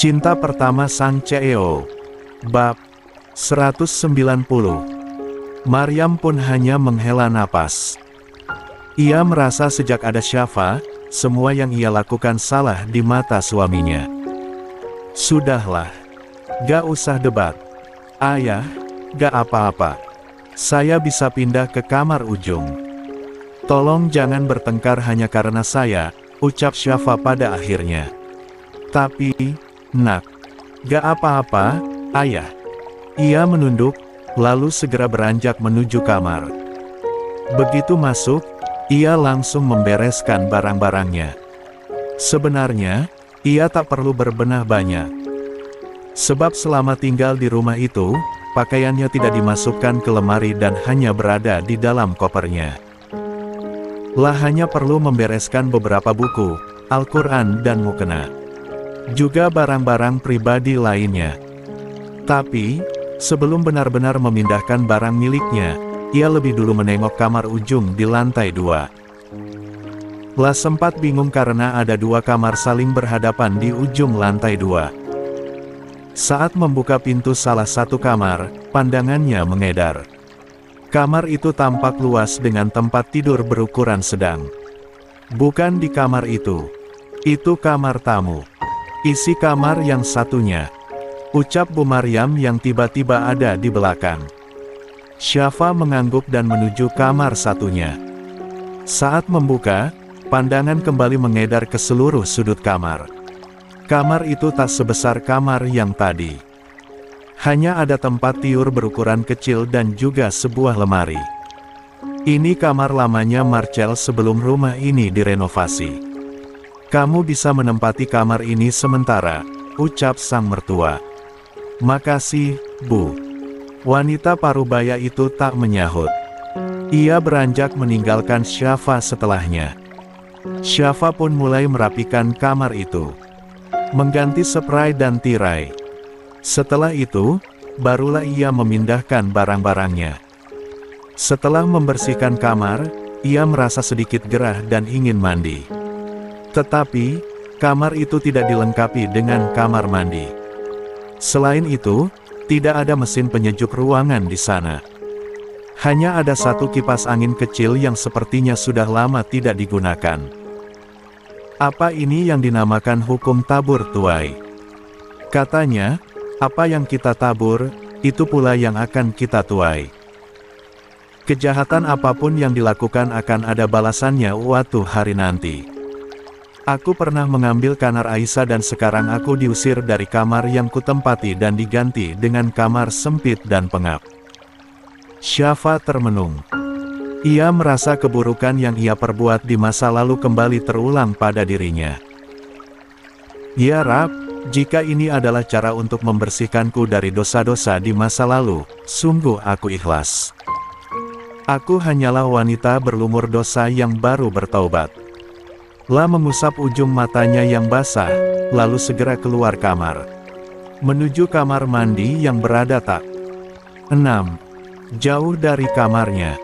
Cinta pertama sang CEO. Bab 190. Maryam pun hanya menghela napas. Ia merasa sejak ada Syafa, semua yang ia lakukan salah di mata suaminya. Sudahlah. Gak usah debat. Ayah, gak apa-apa. Saya bisa pindah ke kamar ujung. Tolong jangan bertengkar hanya karena saya, ucap Syafa pada akhirnya. Tapi, nak, gak apa-apa, ayah. Ia menunduk, lalu segera beranjak menuju kamar. Begitu masuk, ia langsung membereskan barang-barangnya. Sebenarnya, ia tak perlu berbenah banyak. Sebab selama tinggal di rumah itu, pakaiannya tidak dimasukkan ke lemari dan hanya berada di dalam kopernya. Lah hanya perlu membereskan beberapa buku, Al-Quran dan mukena. Juga barang-barang pribadi lainnya. Tapi, sebelum benar-benar memindahkan barang miliknya, ia lebih dulu menengok kamar ujung di lantai 2. Lah sempat bingung karena ada 2 kamar saling berhadapan di ujung lantai 2. Saat membuka pintu salah satu kamar, pandangannya mengedar. Kamar itu tampak luas dengan tempat tidur berukuran sedang. Bukan di kamar itu kamar tamu. Isi kamar yang satunya, ucap Bu Maryam yang tiba-tiba ada di belakang. Syafa mengangguk dan menuju kamar satunya. Saat membuka, pandangan kembali mengedar ke seluruh sudut kamar. Kamar itu tak sebesar kamar yang tadi. Hanya ada tempat tidur berukuran kecil dan juga sebuah lemari. Ini kamar lamanya Marcel sebelum rumah ini direnovasi. Kamu bisa menempati kamar ini sementara, ucap sang mertua. Makasih, Bu. Wanita parubaya itu tak menyahut. Ia beranjak meninggalkan Syafa setelahnya. Syafa pun mulai merapikan kamar itu. Mengganti spray dan tirai. Setelah itu, barulah ia memindahkan barang-barangnya. Setelah membersihkan kamar, ia merasa sedikit gerah dan ingin mandi. Tetapi, kamar itu tidak dilengkapi dengan kamar mandi. Selain itu, tidak ada mesin penyejuk ruangan di sana. Hanya ada satu kipas angin kecil yang sepertinya sudah lama tidak digunakan. Apa ini yang dinamakan hukum tabur tuai? Katanya, apa yang kita tabur, itu pula yang akan kita tuai. Kejahatan apapun yang dilakukan akan ada balasannya suatu hari nanti. Aku pernah mengambil kamar Aisyah dan sekarang aku diusir dari kamar yang kutempati dan diganti dengan kamar sempit dan pengap. Syafa termenung. Ia merasa keburukan yang ia perbuat di masa lalu kembali terulang pada dirinya. Ya Rab, jika ini adalah cara untuk membersihkanku dari dosa-dosa di masa lalu, sungguh aku ikhlas. Aku hanyalah wanita berlumur dosa yang baru bertaubat. Lah mengusap ujung matanya yang basah, lalu segera keluar kamar. Menuju kamar mandi yang berada tak 6 jauh dari kamarnya.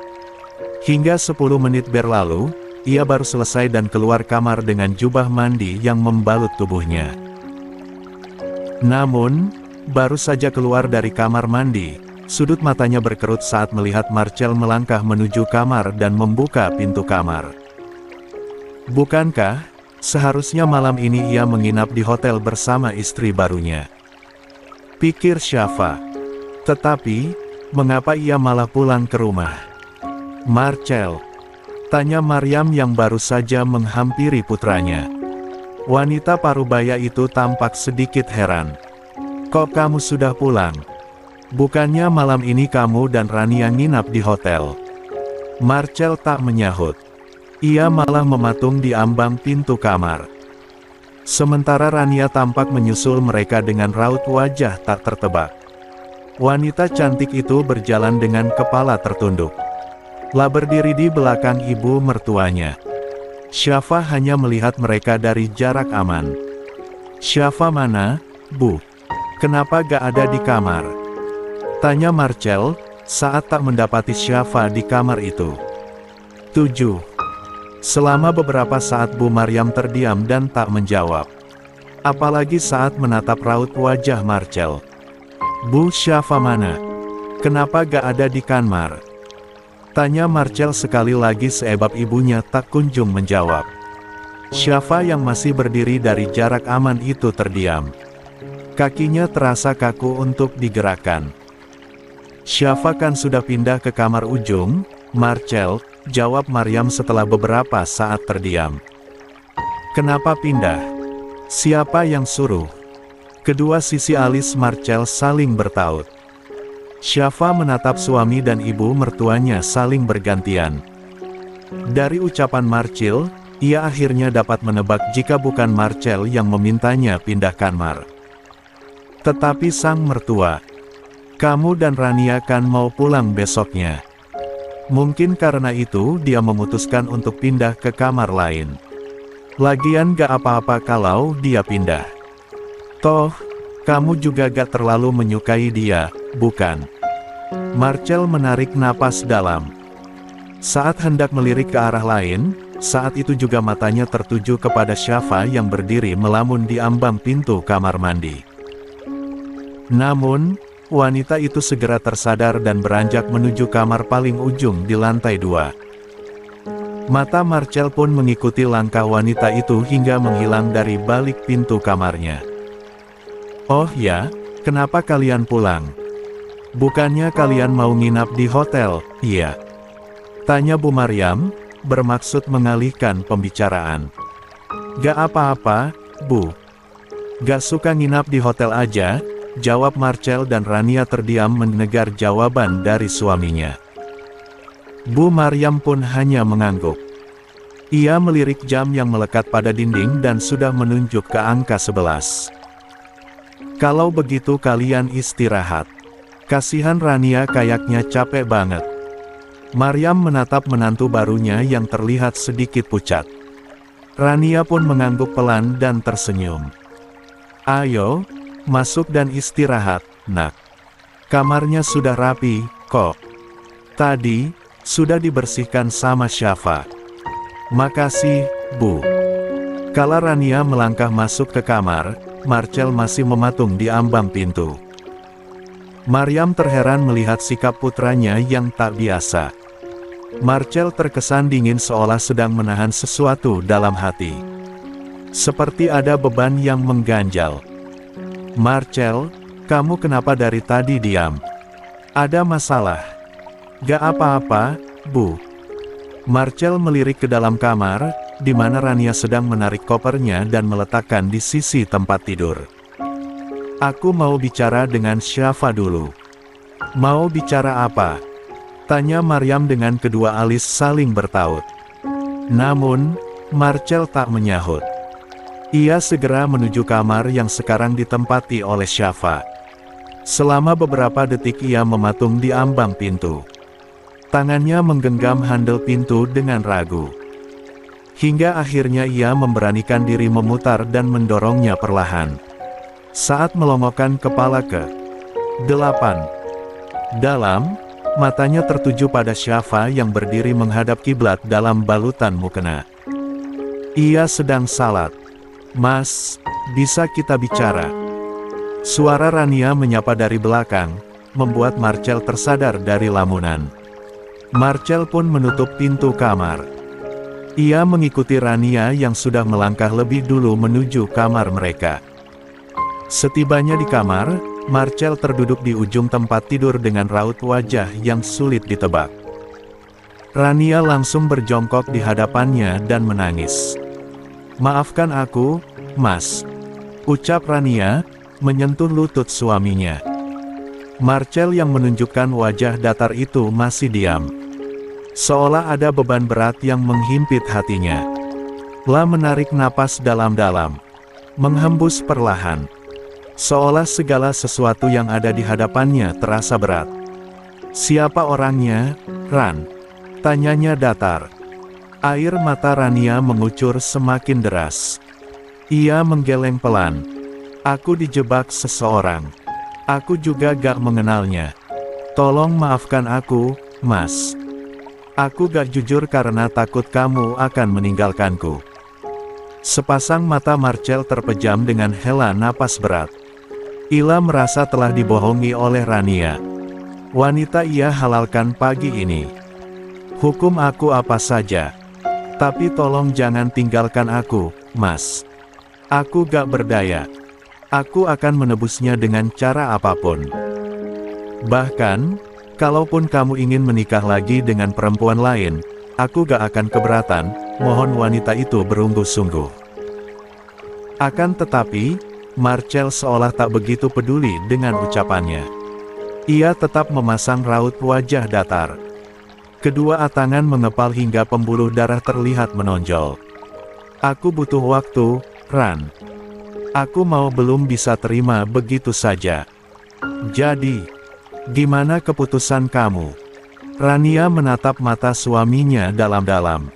Hingga 10 menit berlalu, ia baru selesai dan keluar kamar dengan jubah mandi yang membalut tubuhnya. Namun, baru saja keluar dari kamar mandi, sudut matanya berkerut saat melihat Marcel melangkah menuju kamar dan membuka pintu kamar. Bukankah, seharusnya malam ini ia menginap di hotel bersama istri barunya? Pikir Syafa. Tetapi, mengapa ia malah pulang ke rumah? Marcel, tanya Maryam yang baru saja menghampiri putranya. Wanita parubaya itu tampak sedikit heran. Kok kamu sudah pulang? Bukannya malam ini kamu dan Rania nginap di hotel? Marcel tak menyahut. Ia malah mematung di ambang pintu kamar. Sementara Rania tampak menyusul mereka dengan raut wajah tak tertebak. Wanita cantik itu berjalan dengan kepala tertunduk. Lah berdiri di belakang ibu mertuanya. Syafa hanya melihat mereka dari jarak aman. Syafa mana, Bu? Kenapa gak ada di kamar? Tanya Marcel, saat tak mendapati Syafa di kamar itu. 7. Selama beberapa saat Bu Maryam terdiam dan tak menjawab. Apalagi saat menatap raut wajah Marcel. Bu Syafa mana? Kenapa gak ada di kamar? Tanya Marcel sekali lagi sebab ibunya tak kunjung menjawab. Syafa yang masih berdiri dari jarak aman itu terdiam. Kakinya terasa kaku untuk digerakkan. Syafa kan sudah pindah ke kamar ujung, Marcel, jawab Maryam setelah beberapa saat terdiam. Kenapa pindah? Siapa yang suruh? Kedua sisi alis Marcel saling bertaut. Syafa menatap suami dan ibu mertuanya saling bergantian. Dari ucapan Marcel, ia akhirnya dapat menebak jika bukan Marcel yang memintanya pindah kamar. Tetapi sang mertua, kamu dan Rania kan mau pulang besoknya. Mungkin karena itu dia memutuskan untuk pindah ke kamar lain. Lagian gak apa-apa kalau dia pindah. Toh, kamu juga gak terlalu menyukai dia, bukan? Marcel menarik napas dalam. Saat hendak melirik ke arah lain, saat itu juga matanya tertuju kepada Syafa yang berdiri melamun di ambang pintu kamar mandi. Namun, wanita itu segera tersadar dan beranjak menuju kamar paling ujung di lantai 2. Mata Marcel pun mengikuti langkah wanita itu hingga menghilang dari balik pintu kamarnya. Oh ya, kenapa kalian pulang? Bukannya kalian mau nginap di hotel, iya? Tanya Bu Maryam, bermaksud mengalihkan pembicaraan. Gak apa-apa, Bu. Gak suka nginap di hotel aja, jawab Marcel dan Rania terdiam mendengar jawaban dari suaminya. Bu Maryam pun hanya mengangguk. Ia melirik jam yang melekat pada dinding dan sudah menunjuk ke angka 11. Kalau begitu kalian istirahat. Kasihan Rania kayaknya capek banget. Maryam menatap menantu barunya yang terlihat sedikit pucat. Rania pun mengangguk pelan dan tersenyum. Ayo, masuk dan istirahat, nak. Kamarnya sudah rapi, kok. Tadi, sudah dibersihkan sama Syafa. Makasih, Bu. Kala Rania melangkah masuk ke kamar, Marcel masih mematung di ambang pintu. Maryam terheran melihat sikap putranya yang tak biasa. Marcel terkesan dingin seolah sedang menahan sesuatu dalam hati. Seperti ada beban yang mengganjal. Marcel, kamu kenapa dari tadi diam? Ada masalah? Gak apa-apa, Bu. Marcel melirik ke dalam kamar, di mana Rania sedang menarik kopernya dan meletakkan di sisi tempat tidur. Aku mau bicara dengan Syafa dulu. Mau bicara apa? Tanya Maryam dengan kedua alis saling bertaut. Namun, Marcel tak menyahut. Ia segera menuju kamar yang sekarang ditempati oleh Syafa. Selama beberapa detik ia mematung di ambang pintu. Tangannya menggenggam handle pintu dengan ragu. Hingga akhirnya ia memberanikan diri memutar dan mendorongnya perlahan. Saat melongokkan kepala ke 8. Dalam, matanya tertuju pada Syafa yang berdiri menghadap kiblat dalam balutan mukena. Ia sedang salat. Mas, bisa kita bicara? Suara Rania menyapa dari belakang, membuat Marcel tersadar dari lamunan. Marcel pun menutup pintu kamar. Ia mengikuti Rania yang sudah melangkah lebih dulu menuju kamar mereka. Setibanya di kamar, Marcel terduduk di ujung tempat tidur dengan raut wajah yang sulit ditebak. Rania langsung berjongkok di hadapannya dan menangis. Maafkan aku, Mas. Ucap Rania, menyentuh lutut suaminya. Marcel yang menunjukkan wajah datar itu masih diam. Seolah ada beban berat yang menghimpit hatinya. La menarik napas dalam-dalam. Menghembus perlahan. Seolah segala sesuatu yang ada di hadapannya terasa berat. Siapa orangnya, Ran? Tanyanya datar. Air mata Rania mengucur semakin deras. Ia menggeleng pelan. Aku dijebak seseorang. Aku juga gak mengenalnya. Tolong maafkan aku, Mas. Aku gak jujur karena takut kamu akan meninggalkanku. Sepasang mata Marcel terpejam dengan hela napas berat. Ila merasa telah dibohongi oleh Rania. Wanita ia halalkan pagi ini. Hukum aku apa saja. Tapi tolong jangan tinggalkan aku, Mas. Aku gak berdaya. Aku akan menebusnya dengan cara apapun. Bahkan, kalaupun kamu ingin menikah lagi dengan perempuan lain, aku gak akan keberatan. Mohon wanita itu berungguh-sungguh. Akan tetapi, Marcel seolah tak begitu peduli dengan ucapannya. Ia tetap memasang raut wajah datar. Kedua tangan mengepal hingga pembuluh darah terlihat menonjol. Aku butuh waktu, Ran. Aku belum bisa terima begitu saja. Jadi, gimana keputusan kamu? Rania menatap mata suaminya dalam-dalam.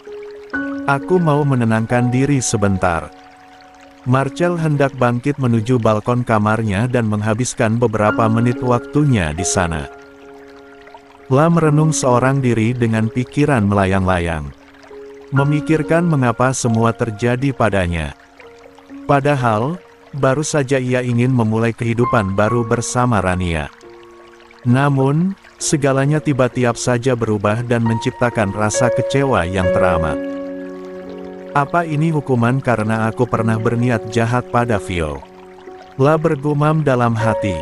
Aku mau menenangkan diri sebentar. Marcel hendak bangkit menuju balkon kamarnya dan menghabiskan beberapa menit waktunya di sana. La merenung seorang diri dengan pikiran melayang-layang. Memikirkan mengapa semua terjadi padanya. Padahal, baru saja ia ingin memulai kehidupan baru bersama Rania. Namun, segalanya tiba-tiba saja berubah dan menciptakan rasa kecewa yang teramat. Apa ini hukuman karena aku pernah berniat jahat pada Vio? La bergumam dalam hati.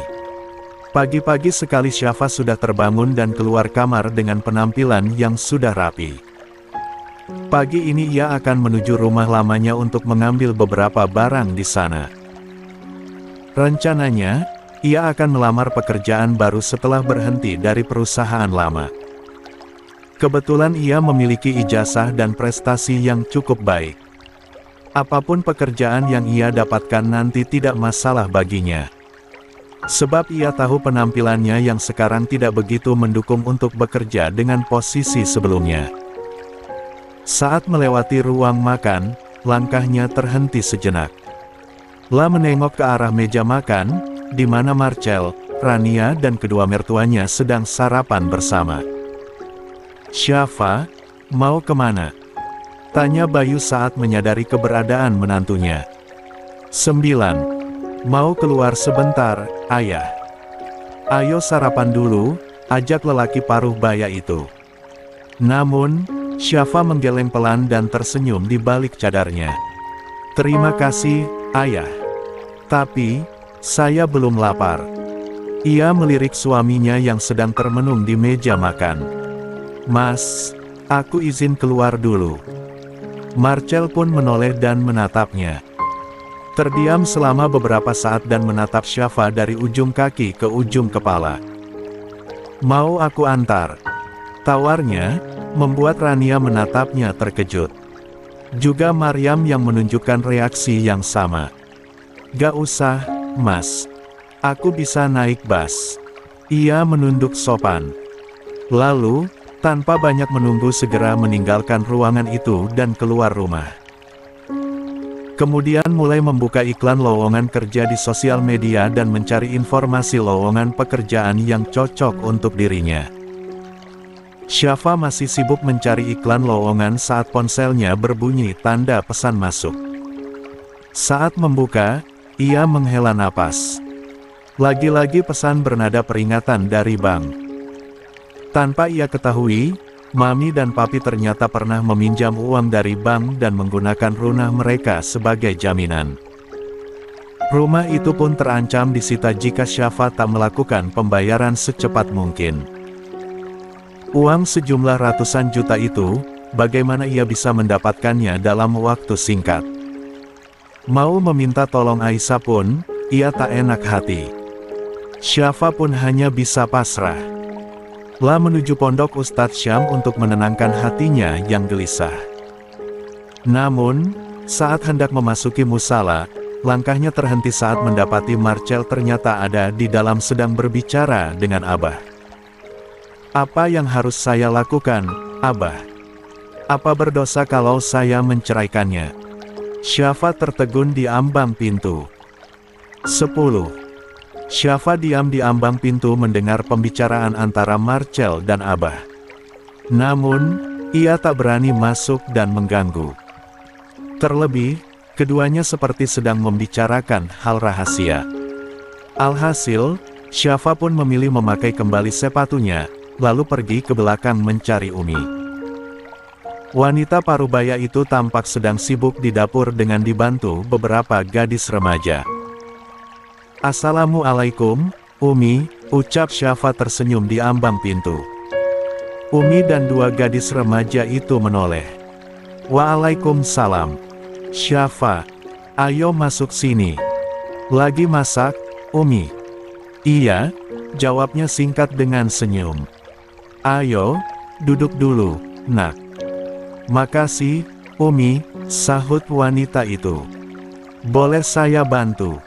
Pagi-pagi sekali Syafa sudah terbangun dan keluar kamar dengan penampilan yang sudah rapi. Pagi ini ia akan menuju rumah lamanya untuk mengambil beberapa barang di sana. Rencananya, ia akan melamar pekerjaan baru setelah berhenti dari perusahaan lama. Kebetulan ia memiliki ijazah dan prestasi yang cukup baik. Apapun pekerjaan yang ia dapatkan nanti tidak masalah baginya. Sebab ia tahu penampilannya yang sekarang tidak begitu mendukung untuk bekerja dengan posisi sebelumnya. Saat melewati ruang makan, langkahnya terhenti sejenak. La menengok ke arah meja makan, di mana Marcel, Rania dan kedua mertuanya sedang sarapan bersama. Syafa, mau kemana? Tanya Bayu saat menyadari keberadaan menantunya. 9. Mau keluar sebentar, ayah. Ayo sarapan dulu, ajak lelaki paruh baya itu. Namun, Syafa menggeleng pelan dan tersenyum di balik cadarnya. Terima kasih, ayah. Tapi, saya belum lapar. Ia melirik suaminya yang sedang termenung di meja makan. Mas, aku izin keluar dulu. Marcel pun menoleh dan menatapnya. Terdiam selama beberapa saat dan menatap Syafa dari ujung kaki ke ujung kepala. Mau aku antar? Tawarnya, membuat Rania menatapnya terkejut. Juga Maryam yang menunjukkan reaksi yang sama. Gak usah, Mas. Aku bisa naik bus. Ia menunduk sopan. Lalu, tanpa banyak menunggu segera meninggalkan ruangan itu dan keluar rumah. Kemudian mulai membuka iklan lowongan kerja di sosial media dan mencari informasi lowongan pekerjaan yang cocok untuk dirinya. Syafa masih sibuk mencari iklan lowongan saat ponselnya berbunyi tanda pesan masuk. Saat membuka, ia menghela napas. Lagi-lagi pesan bernada peringatan dari bank. Tanpa ia ketahui, Mami dan Papi ternyata pernah meminjam uang dari bank dan menggunakan runah mereka sebagai jaminan. Rumah itu pun terancam disita jika Syafa tak melakukan pembayaran secepat mungkin. Uang sejumlah ratusan juta itu, bagaimana ia bisa mendapatkannya dalam waktu singkat? Mau meminta tolong Aisyah pun, ia tak enak hati. Syafa pun hanya bisa pasrah. La menuju pondok Ustadz Syam untuk menenangkan hatinya yang gelisah. Namun, saat hendak memasuki musala, langkahnya terhenti saat mendapati Marcel ternyata ada di dalam sedang berbicara dengan Abah. Apa yang harus saya lakukan, Abah? Apa berdosa kalau saya menceraikannya? Syafa tertegun di ambang pintu. 10. Syafa diam di ambang pintu mendengar pembicaraan antara Marcel dan Abah. Namun, ia tak berani masuk dan mengganggu. Terlebih, Keduanya seperti sedang membicarakan hal rahasia. Alhasil, Syafa pun memilih memakai kembali sepatunya, lalu pergi ke belakang mencari Umi. Wanita parubaya itu tampak sedang sibuk di dapur dengan dibantu beberapa gadis remaja. "Assalamualaikum, Umi," ucap Syafa tersenyum di ambang pintu. Umi dan dua gadis remaja itu menoleh. "Waalaikumsalam. Syafa, ayo masuk sini. Lagi masak, Umi?" "Iya," jawabnya singkat dengan senyum. "Ayo, duduk dulu, Nak." "Makasih, Umi," sahut wanita itu. "Boleh saya bantu?"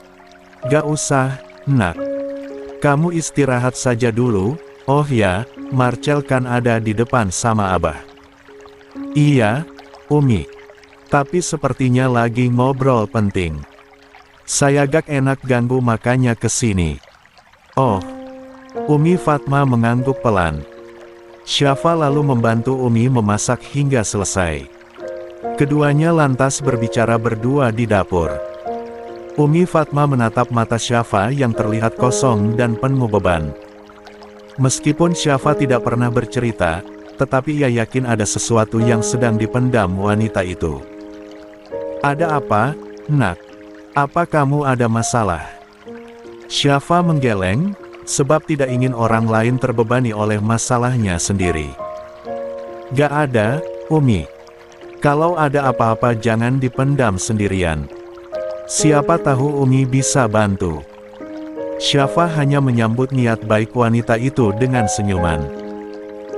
"Gak usah, Nak. Kamu istirahat saja dulu." "Oh ya, Marcel kan ada di depan sama Abah." "Iya, Umi. Tapi sepertinya lagi ngobrol penting. Saya gak enak ganggu makanya kesini." "Oh." Umi Fatma mengangguk pelan. Syafa lalu membantu Umi memasak hingga selesai. Keduanya lantas berbicara berdua di dapur. Umi Fatma menatap mata Syafa yang terlihat kosong dan penuh beban. Meskipun Syafa tidak pernah bercerita, tetapi ia yakin ada sesuatu yang sedang dipendam wanita itu. "Ada apa, Nak? Apa kamu ada masalah?" Syafa menggeleng, sebab tidak ingin orang lain terbebani oleh masalahnya sendiri. "Gak ada, Umi. Kalau ada apa-apa jangan dipendam sendirian. Siapa tahu Umi bisa bantu." Syafa hanya menyambut niat baik wanita itu dengan senyuman.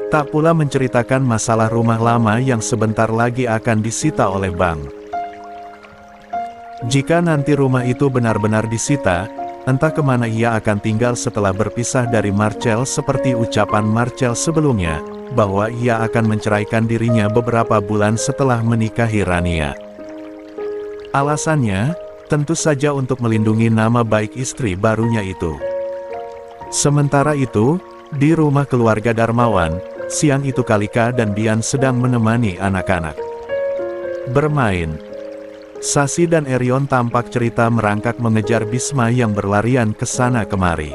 Tak pula menceritakan masalah rumah lama yang sebentar lagi akan disita oleh bank. Jika nanti rumah itu benar-benar disita, entah kemana ia akan tinggal setelah berpisah dari Marcel, seperti ucapan Marcel sebelumnya, bahwa ia akan menceraikan dirinya beberapa bulan setelah menikahi Rania. Alasannya, tentu saja untuk melindungi nama baik istri barunya itu. Sementara itu, di rumah keluarga Darmawan, siang itu Kalika dan Bian sedang menemani anak-anak bermain. Sasi dan Erion tampak cerita merangkak mengejar Bisma yang berlarian ke sana kemari.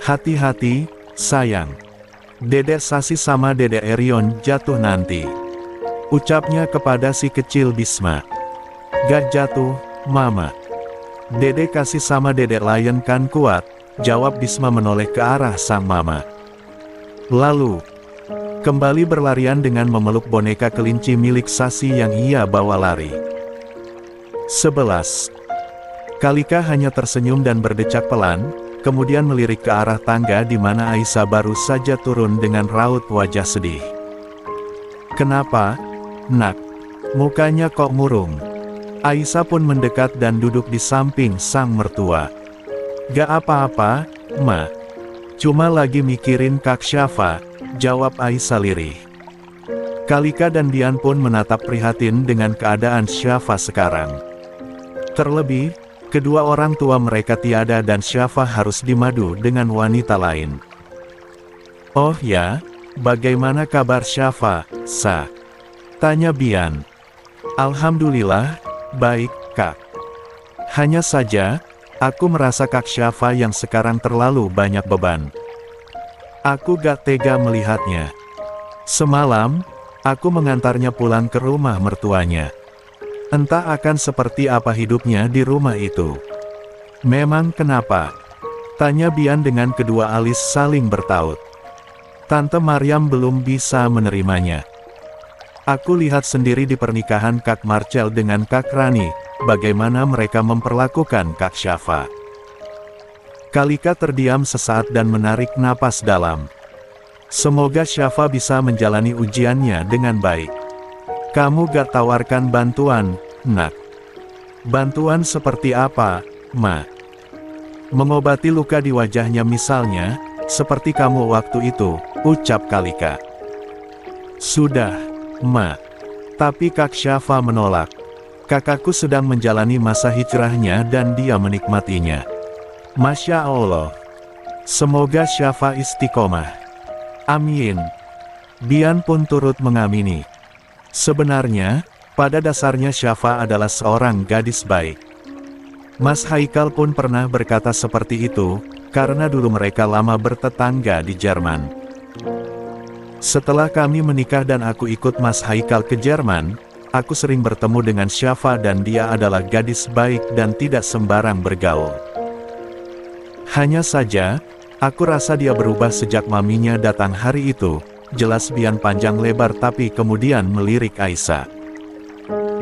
"Hati-hati, sayang. Dedek Sasi sama Dedek Erion jatuh nanti," ucapnya kepada si kecil Bisma. "Gak jatuh, Mama. Dedek Kasih sama Dedek Lion kan kuat," jawab Bisma menoleh ke arah sang mama. Lalu, kembali berlarian dengan memeluk boneka kelinci milik Sasi yang ia bawa lari. 11. Kalika hanya tersenyum dan berdecak pelan, kemudian melirik ke arah tangga di mana Aisyah baru saja turun dengan raut wajah sedih. "Kenapa, Nak? Mukanya kok murung?" Aisyah pun mendekat dan duduk di samping sang mertua. "Gak apa-apa, Ma. Cuma lagi mikirin Kak Syafa," jawab Aisyah lirih. Kalika dan Bian pun menatap prihatin dengan keadaan Syafa sekarang. Terlebih, kedua orang tua mereka tiada dan Syafa harus dimadu dengan wanita lain. "Oh ya, bagaimana kabar Syafa, Sa?" tanya Bian. "Alhamdulillah, baik, Kak. Hanya saja, aku merasa Kak Syafa yang sekarang terlalu banyak beban. Aku gak tega melihatnya. Semalam, aku mengantarnya pulang ke rumah mertuanya. Entah akan seperti apa hidupnya di rumah itu." "Memang kenapa?" tanya Bian dengan kedua alis saling bertaut. "Tante Maryam belum bisa menerimanya. Aku lihat sendiri di pernikahan Kak Marcel dengan Kak Rani, bagaimana mereka memperlakukan Kak Syafa." Kalika terdiam sesaat dan menarik napas dalam. "Semoga Syafa bisa menjalani ujiannya dengan baik." "Kamu gak tawarkan bantuan, Nak?" "Bantuan seperti apa, Ma?" "Mengobati luka di wajahnya misalnya, seperti kamu waktu itu," ucap Kalika. "Sudah, Ma. Tapi Kak Syafa menolak. Kakakku sedang menjalani masa hijrahnya dan dia menikmatinya. Masya Allah. Semoga Syafa istiqomah. Amin." Bian pun turut mengamini. Sebenarnya, Pada dasarnya Syafa adalah seorang gadis baik. Mas Haikal pun pernah berkata seperti itu, karena dulu mereka lama bertetangga di Jerman. Setelah kami menikah dan aku ikut Mas Haikal ke Jerman, aku sering bertemu dengan Syafa dan dia adalah gadis baik dan tidak sembarang bergaul. Hanya saja, aku rasa dia berubah sejak maminya datang hari itu, jelas Bian panjang lebar tapi kemudian melirik Aisyah.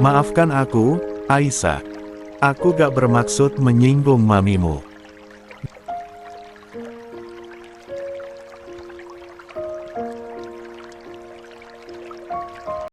Maafkan aku, Aisyah. Aku gak bermaksud menyinggung mamimu.